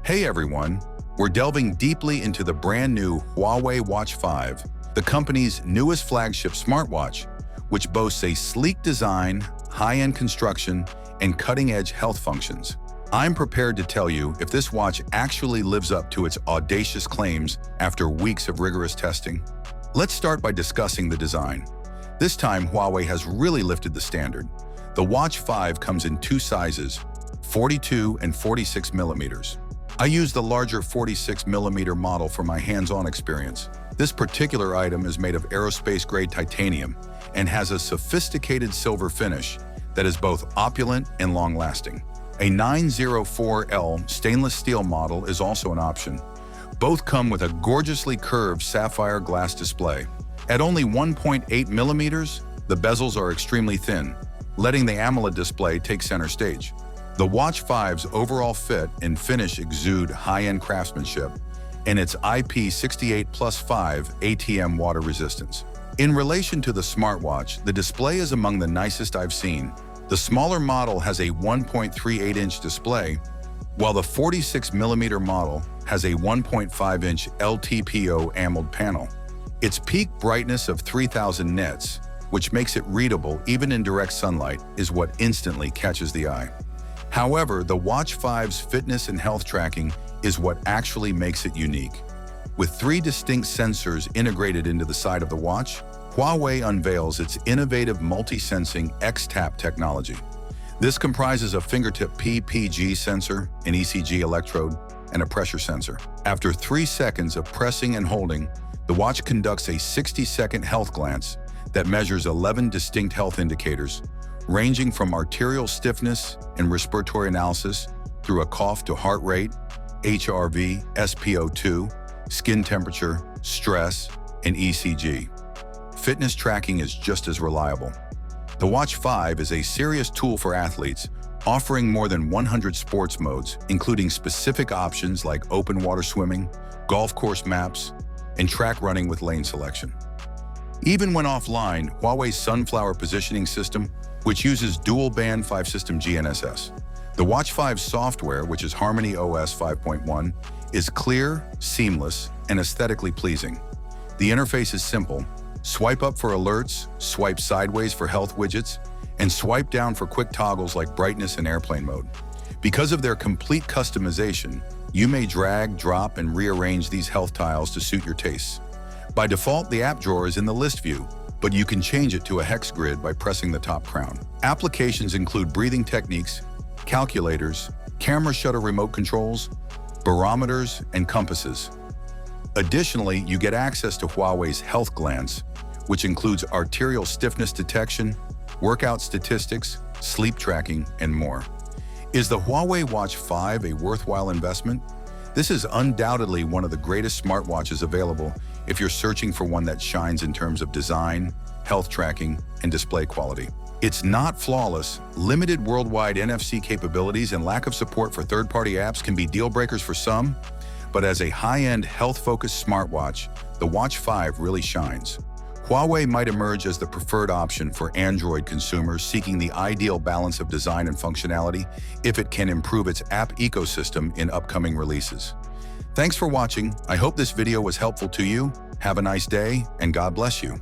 Hey everyone, we're delving deeply into the brand new Huawei Watch 5, the company's newest flagship smartwatch, which boasts a sleek design, high-end construction, and cutting-edge health functions. I'm prepared to tell you if this watch actually lives up to its audacious claims after weeks of rigorous testing. Let's start by discussing the design. This time, Huawei has really lifted the standard. The Watch 5 comes in two sizes, 42 and 46 millimeters. I use the larger 46 millimeter model for my hands-on experience. This particular item is made of aerospace-grade titanium and has a sophisticated silver finish that is both opulent and long-lasting. A 904L stainless steel model is also an option. Both come with a gorgeously curved sapphire glass display. At only 1.8 millimeters, the bezels are extremely thin, letting the AMOLED display take center stage. The Watch 5's overall fit and finish exude high-end craftsmanship, and its IP68+5 ATM water resistance. In relation to the smartwatch, the display is among the nicest I've seen. The smaller model has a 1.38-inch display, while the 46mm model has a 1.5-inch LTPO AMOLED panel. Its peak brightness of 3000 nits, which makes it readable even in direct sunlight, is what instantly catches the eye. However, the Watch 5's fitness and health tracking is what actually makes it unique. With three distinct sensors integrated into the side of the watch, Huawei unveils its innovative multi-sensing X-Tap technology. This comprises a fingertip PPG sensor, an ECG electrode, and a pressure sensor. After 3 seconds of pressing and holding, the watch conducts a 60-second health glance that measures 11 distinct health indicators, ranging from arterial stiffness and respiratory analysis through a cough to heart rate, HRV, SpO2, skin temperature, stress, and ECG. Fitness tracking is just as reliable. The Watch 5 is a serious tool for athletes, offering more than 100 sports modes, including specific options like open water swimming, golf course maps, and track running with lane selection. Even when offline, Huawei's Sunflower Positioning System, which uses dual-band 5-system GNSS. The Watch 5 software, which is Harmony OS 5.1, is clear, seamless, and aesthetically pleasing. The interface is simple. Swipe up for alerts, swipe sideways for health widgets, and swipe down for quick toggles like brightness and airplane mode. Because of their complete customization, you may drag, drop, and rearrange these health tiles to suit your tastes. By default, the app drawer is in the list view, but you can change it to a hex grid by pressing the top crown. Applications include breathing techniques, calculators, camera shutter remote controls, barometers, and compasses. Additionally, you get access to Huawei's Health Glance, which includes arterial stiffness detection, workout statistics, sleep tracking, and more. Is the Huawei Watch 5 a worthwhile investment? This is undoubtedly one of the greatest smartwatches available if you're searching for one that shines in terms of design, health tracking, and display quality. It's not flawless. Limited worldwide NFC capabilities and lack of support for third-party apps can be deal breakers for some, but as a high-end, health-focused smartwatch, the Watch 5 really shines. Huawei might emerge as the preferred option for Android consumers seeking the ideal balance of design and functionality if it can improve its app ecosystem in upcoming releases. Thanks for watching. I hope this video was helpful to you. Have a nice day, and God bless you.